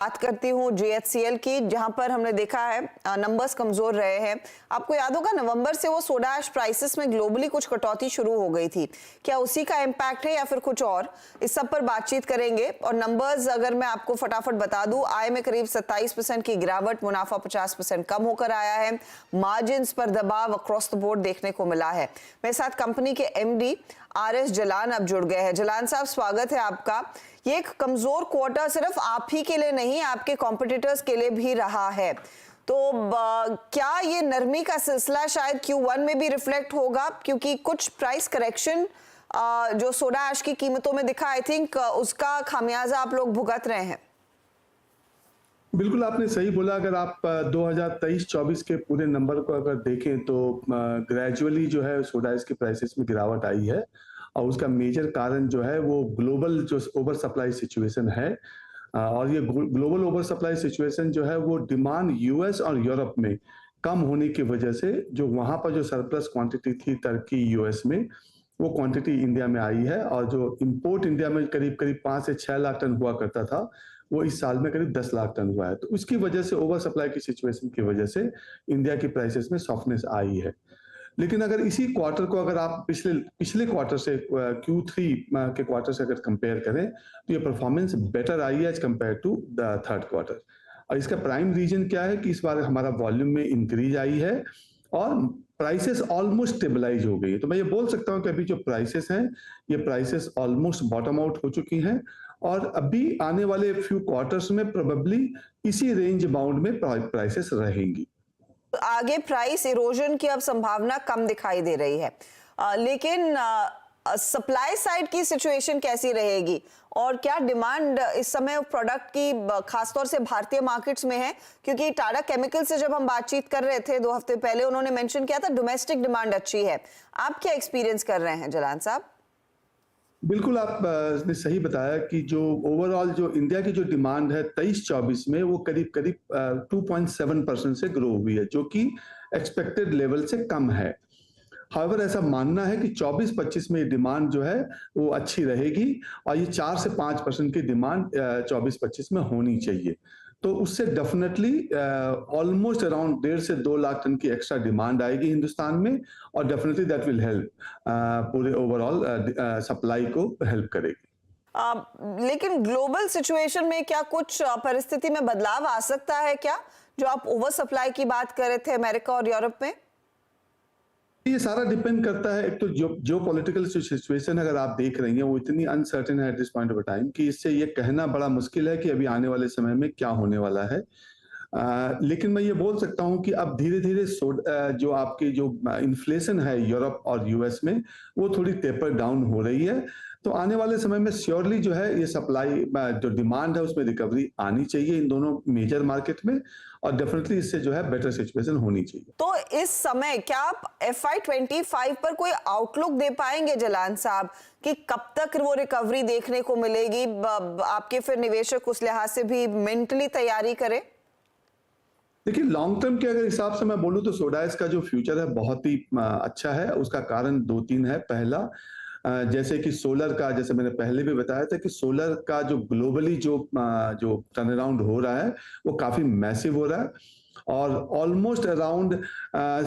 बात करती हूँ जीएचसीएल की, जहां पर हमने देखा है नंबर्स कमजोर रहे हैं। आपको याद होगा नवंबर से वो सोडा ऐश प्राइसेस में ग्लोबली कुछ कटौती शुरू हो गई थी। क्या उसी का इम्पैक्ट है या फिर कुछ और? इस सब पर बातचीत करेंगे। और नंबर्स अगर मैं आपको फटाफट बता दूं, आय में करीब 27% की गिरावट, मुनाफा 50% कम होकर आया है। मार्जिन पर दबाव अक्रॉस द बोर्ड देखने को मिला है। मेरे साथ कंपनी के एमडी आरएस जलान अब जुड़ गए हैं। जलान साहब, स्वागत है आपका। ये एक कमजोर क्वार्टर सिर्फ आप ही के लिए नहीं, आपके कॉम्पिटिटर्स के लिए भी रहा है। तो क्या ये नरमी का सिलसिला शायद Q1 में भी रिफ्लेक्ट होगा? क्योंकि कुछ प्राइस करेक्शन जो सोडा ऐश की कीमतों में दिखा, आई थिंक उसका खामियाजा आप लोग भुगत रहे हैं। बिल्कुल आपने सही बोला। अगर आप 2023-24 के पूरे नंबर को अगर देखें तो ग्रेजुअली जो है सोडा ऐश की प्राइसेस में गिरावट आई है और उसका मेजर कारण जो है वो ग्लोबल जो ओवर सप्लाई सिचुएशन है। और ये ग्लोबल ओवर सप्लाई सिचुएशन जो है वो डिमांड यूएस और यूरोप में कम होने की वजह से जो वहां पर जो सरप्लस क्वांटिटी थी टर्की यूएस में, वो क्वांटिटी इंडिया में आई है। और जो इंपोर्ट इंडिया में करीब करीब 5 से 6 लाख टन हुआ करता था, वो इस साल में करीब 10 लाख टन हुआ है। तो उसकी वजह से ओवर सप्लाई की सिचुएशन की वजह से इंडिया की प्राइसेस में सॉफ्टनेस आई है। लेकिन अगर इसी क्वार्टर को अगर आप पिछले पिछले क्वार्टर से Q3 के क्वार्टर से अगर कंपेयर करें तो ये परफॉर्मेंस बेटर आई है as compare to the third quarter. और इसका प्राइम रीजन क्या है कि इस बार हमारा वॉल्यूम में इंक्रीज आई है और प्राइसेस ऑलमोस्ट स्टेबलाइज हो गई है। तो मैं ये बोल सकता हूँ कि अभी जो प्राइसेस हैं, ये प्राइसेस ऑलमोस्ट बॉटम आउट हो चुकी हैं और अभी आने वाले फ्यू क्वार्टर्स में प्रोबेबली इसी रेंज बाउंड में प्राइसेस रहेंगी। आगे प्राइस इरोजन की अब संभावना कम दिखाई दे रही है, लेकिन सप्लाई साइड की सिचुएशन कैसी रहेगी? और क्या डिमांड इस समय प्रोडक्ट की खासतौर से भारतीय मार्केट्स में है? क्योंकि टाटा केमिकल से जब हम बातचीत कर रहे थे 2 हफ्ते पहले, उन्होंने मेंशन किया था डोमेस्टिक डिमांड अच्छी है। आप क्या एक्सपीरियंस कर रहे हैं जलान साहब? बिल्कुल आपने सही बताया कि जो ओवरऑल जो इंडिया की जो डिमांड है 23-24 में वो करीब करीब 2.7% से ग्रो हुई है, जो कि एक्सपेक्टेड लेवल से कम है। हाउएवर ऐसा मानना है कि 24-25 में डिमांड जो है वो अच्छी रहेगी और ये 4 से 5% की डिमांड 24-25 में होनी चाहिए। तो उससे डेफिनेटली ऑलमोस्ट अराउंड 1.5 से 2 लाख टन की एक्स्ट्रा डिमांड आएगी हिंदुस्तान में और डेफिनेटली दैट विल हेल्प पूरे ओवरऑल सप्लाई को हेल्प करेगी। लेकिन ग्लोबल सिचुएशन में क्या कुछ परिस्थिति में बदलाव आ सकता है क्या? जो आप ओवर सप्लाई की बात कर रहे थे अमेरिका और यूरोप में। ये सारा डिपेंड करता है। एक तो जो पॉलिटिकल सिचुएशन अगर आप देख रही हैं वो इतनी अनसर्टेन है at this point of time कि इससे ये कहना बड़ा मुश्किल है कि अभी आने वाले समय में क्या होने वाला है। लेकिन मैं ये बोल सकता हूँ कि अब धीरे-धीरे जो आपकी जो इन्फ्लेशन है यूरोप और यूएस में, वो थोड़ी टेपर डाउन हो रही है। तो आने वाले समय में श्योरली जो है ये सप्लाई जो डिमांड है उसमें रिकवरी आनी चाहिए इन दोनों मेजर मार्केट में और डेफिनेटली इससे जो है बेटर सिचुएशन होनी चाहिए। तो इस समय क्या आप FY25 पर कोई आउटलुक दे पाएंगे जलान साहब कि कब तक वो रिकवरी देखने को मिलेगी? आपके फिर निवेशक उस लिहाज से भी मेंटली तैयारी करें। देखिए लॉन्ग टर्म के अगर हिसाब से मैं बोलूं तो सोडा ऐश का जो फ्यूचर है बहुत ही अच्छा है। उसका कारण 2-3 है। पहला, जैसे कि सोलर का, जैसे मैंने पहले भी बताया था कि सोलर का जो ग्लोबली जो टर्न अराउंड हो रहा है वो काफी मैसिव हो रहा है और ऑलमोस्ट अराउंड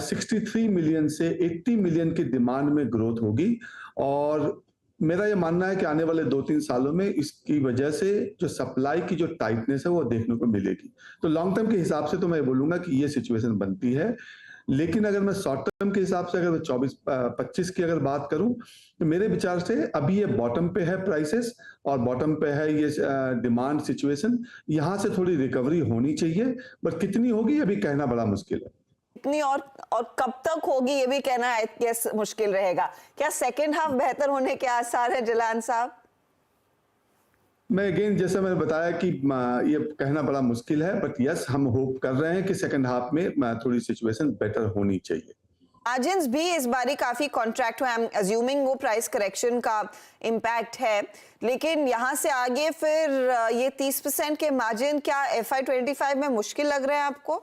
63 मिलियन से 80 मिलियन की डिमांड में ग्रोथ होगी। और मेरा ये मानना है कि आने वाले 2-3 सालों में इसकी वजह से जो सप्लाई की जो टाइटनेस है वो देखने को मिलेगी। तो लॉन्ग टर्म के हिसाब से तो मैं बोलूंगा कि ये सिचुएशन बनती है। लेकिन अगर मैं शॉर्ट टर्म के हिसाब से अगर 24-25 की अगर बात करूं तो मेरे विचार से अभी ये बॉटम पे है प्राइसेस और बॉटम पे है ये डिमांड सिचुएशन। यहां से थोड़ी रिकवरी होनी चाहिए, बट कितनी होगी ये भी कहना बड़ा मुश्किल है। कितनी और कब तक होगी ये भी कहना यस मुश्किल रहेगा। क्या सेकंड हाफ बेहतर होने के आसार है जलान साहब? मैं अगेन जैसे मैंने बताया कि ये कहना बड़ा मुश्किल है, बट यस हम होप कर रहे हैं कि सेकंड हाफ में थोड़ी सिचुएशन बेटर होनी चाहिए। मार्जिन्स भी इस बारी काफी कॉन्ट्रैक्ट हुए। आई एम अज्यूमिंग वो प्राइस करेक्शन का इम्पैक्ट है, लेकिन यहां से आगे फिर ये 30% के मार्जिन क्या FY25 में मुश्किल लग रहे हैं आपको?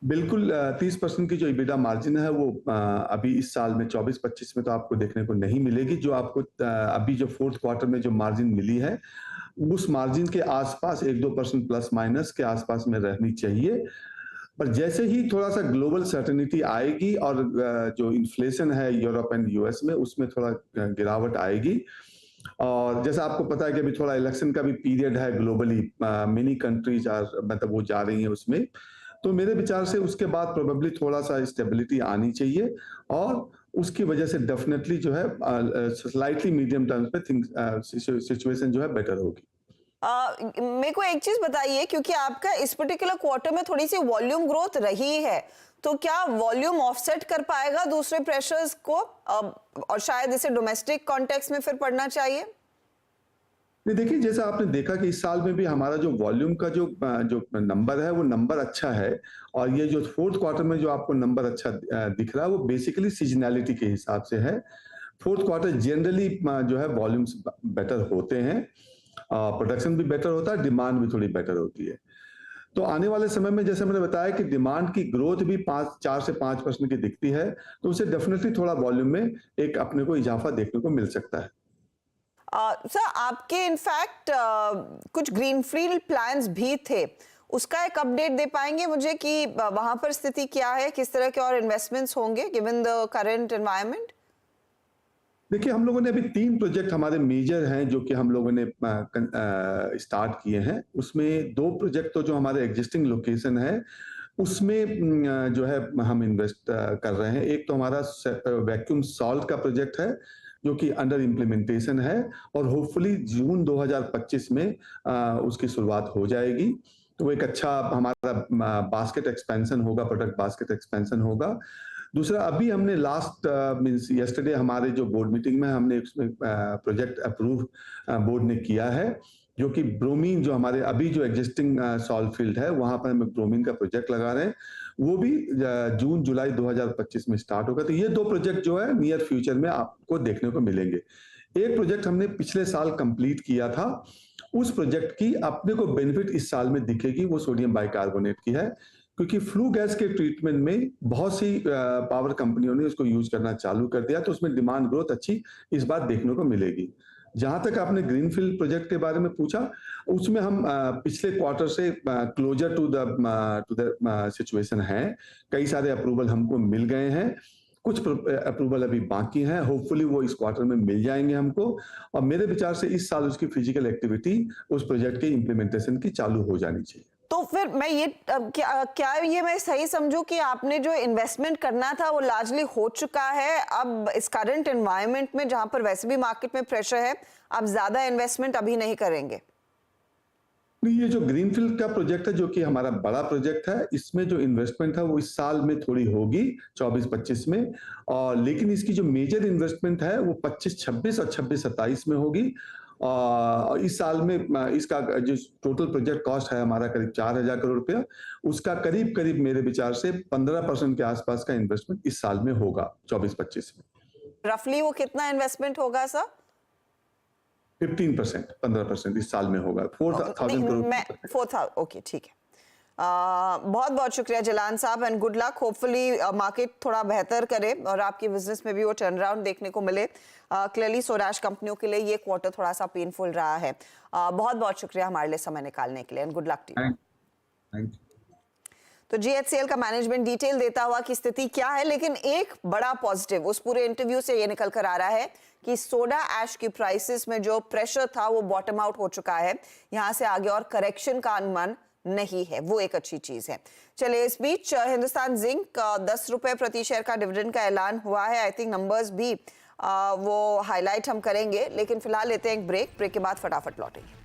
बिल्कुल 30% की जो EBITDA मार्जिन है वो अभी इस साल में 24-25 में तो आपको देखने को नहीं मिलेगी। जो आपको अभी जो फोर्थ क्वार्टर में जो मार्जिन मिली है उस मार्जिन के आसपास 1-2% प्लस माइनस के आसपास में रहनी चाहिए। पर जैसे ही थोड़ा सा ग्लोबल सर्टेनिटी आएगी और जो इन्फ्लेशन है यूरोप एंड यूएस में उसमें थोड़ा गिरावट आएगी, और जैसा आपको पता है कि अभी थोड़ा इलेक्शन का भी पीरियड है ग्लोबली, मेनी कंट्रीज आर मतलब वो जा रही हैं उसमें, तो मेरे विचार से उसके बाद प्रोबेबली थोड़ा सा स्टेबिलिटी आनी चाहिए, और उसकी वजह से डेफिनेटली जो है स्लाइटली मीडियम टर्म पे सिचुएशन जो है बेटर होगी। मेरे को एक चीज बताइए, क्योंकि आपका इस पर्टिकुलर क्वार्टर में थोड़ी सी वॉल्यूम ग्रोथ रही है, तो क्या वॉल्यूम ऑफसेट कर पाएगा दूसरे प्रेशर्स को, और शायद इसे डोमेस्टिक कॉन्टेक्स्ट में फिर पढ़ना चाहिए? नहीं, देखिए जैसा आपने देखा कि इस साल में भी हमारा जो वॉल्यूम का जो नंबर है वो नंबर अच्छा है, और ये जो फोर्थ क्वार्टर में जो आपको नंबर अच्छा दिख रहा है वो बेसिकली सीजनैलिटी के हिसाब से है। फोर्थ क्वार्टर जनरली जो है वॉल्यूम्स बेटर होते हैं, प्रोडक्शन भी बेटर होता है, डिमांड भी थोड़ी बेटर होती है। तो आने वाले समय में जैसे मैंने बताया कि डिमांड की ग्रोथ भी 4 से 5% की दिखती है, तो उससे डेफिनेटली थोड़ा वॉल्यूम में एक अपने को इजाफा देखने को मिल सकता है। सर, आपके इनफैक्ट कुछ ग्रीनफील्ड प्लान्स भी थे, उसका एक अपडेट दे पाएंगे मुझे कि वहां पर स्थिति क्या है, किस तरह के और इन्वेस्टमेंट्स होंगे गिवन द करंट एनवायरनमेंट? देखिए हम लोगों ने अभी 3 प्रोजेक्ट हमारे मेजर हैं जो कि हम लोगों ने स्टार्ट किए हैं। उसमें 2 प्रोजेक्ट तो जो हमारे एग्जिस्टिंग लोकेशन है उसमें जो है हम इन्वेस्ट कर रहे हैं। एक तो हमारा वैक्यूम सॉल्ट का प्रोजेक्ट है जो कि अंडर इम्प्लीमेंटेशन है, और होपफुली जून 2025 में उसकी शुरुआत हो जाएगी। तो वो एक अच्छा हमारा बास्केट एक्सपेंशन होगा, प्रोडक्ट बास्केट एक्सपेंशन होगा। दूसरा, अभी हमने लास्ट मींस यस्टरडे हमारे जो बोर्ड मीटिंग में हमने उसमें प्रोजेक्ट अप्रूव बोर्ड ने किया है, जो कि ब्रोमीन जो हमारे अभी जो एग्जिस्टिंग सॉल्ट फील्ड है वहां पर हम ब्रोमीन का प्रोजेक्ट लगा रहे हैं, वो भी जून जुलाई 2025 में स्टार्ट होगा। तो ये 2 प्रोजेक्ट जो है नियर फ्यूचर में आपको देखने को मिलेंगे। एक प्रोजेक्ट हमने पिछले साल कंप्लीट किया था, उस प्रोजेक्ट की अपने को बेनिफिट इस साल में दिखेगी, वो सोडियम बाइकार्बोनेट की है, क्योंकि फ्लू गैस के ट्रीटमेंट में बहुत सी पावर कंपनियों ने उसको यूज करना चालू कर दिया, तो उसमें डिमांड ग्रोथ अच्छी इस बार देखने को मिलेगी। जहां तक आपने ग्रीनफील्ड प्रोजेक्ट के बारे में पूछा, उसमें हम पिछले क्वार्टर से क्लोजर टू द सिचुएशन है। कई सारे अप्रूवल हमको मिल गए हैं, कुछ अप्रूवल अभी बाकी हैं, होपफुली वो इस क्वार्टर में मिल जाएंगे हमको, और मेरे विचार से इस साल उसकी फिजिकल एक्टिविटी उस प्रोजेक्ट के इम्प्लीमेंटेशन की चालू हो जानी चाहिए। तो फिर मैं ये क्या ये मैं सही समझूं कि आपने जो इन्वेस्टमेंट करना था वो लार्जली हो चुका है, अब इस करंट एनवायरनमेंट में जहां पर वैसे भी मार्केट में प्रेशर है, आप ज्यादा इन्वेस्टमेंट अभी नहीं करेंगे? नहीं, ये जो ग्रीनफील्ड का प्रोजेक्ट है जो कि हमारा बड़ा प्रोजेक्ट है, इसमें जो इन्वेस्टमेंट है वो इस साल में थोड़ी होगी 24-25 में, और लेकिन इसकी जो मेजर इन्वेस्टमेंट है वो 25-26 और 26-27 में होगी। और इस साल में इसका जो टोटल प्रोजेक्ट कॉस्ट है हमारा करीब 4,000 करोड़ रुपया, उसका करीब करीब मेरे विचार से 15% के आसपास का इन्वेस्टमेंट इस साल में होगा 24-25 में। रफली वो कितना इन्वेस्टमेंट होगा सर? 15%, 15% इस साल में होगा, 4,000 करोड़। 4,000, ओके, ठीक है। बहुत बहुत शुक्रिया जलान साहब, and good luck. Hopefully market थोड़ा बेहतर करे और आपकी बिजनेस में भी वो टर्न अराउंड देखने को मिले। क्लियरली सोडा ऐश कंपनियों के लिए ये क्वार्टर थोड़ा सा पेनफुल रहा है। बहुत बहुत शुक्रिया हमारे लिए समय निकालने के लिए, and good luck to you. Thank you. तो जीएचसीएल का मैनेजमेंट डिटेल देता हुआ कि स्थिति क्या है, लेकिन एक बड़ा पॉजिटिव उस पूरे इंटरव्यू से ये निकल कर आ रहा है कि सोडा ऐश की प्राइसेस में जो प्रेशर था वो बॉटम आउट हो चुका है। यहां से आगे और करेक्शन का अनुमान नहीं है, वो एक अच्छी चीज है। चलिए, इस बीच हिंदुस्तान जिंक 10 रुपए प्रति शेयर का डिविडेंड का ऐलान हुआ है। आई थिंक नंबर्स भी वो हाईलाइट हम करेंगे, लेकिन फिलहाल लेते हैं एक ब्रेक के बाद फटाफट लौटेंगे।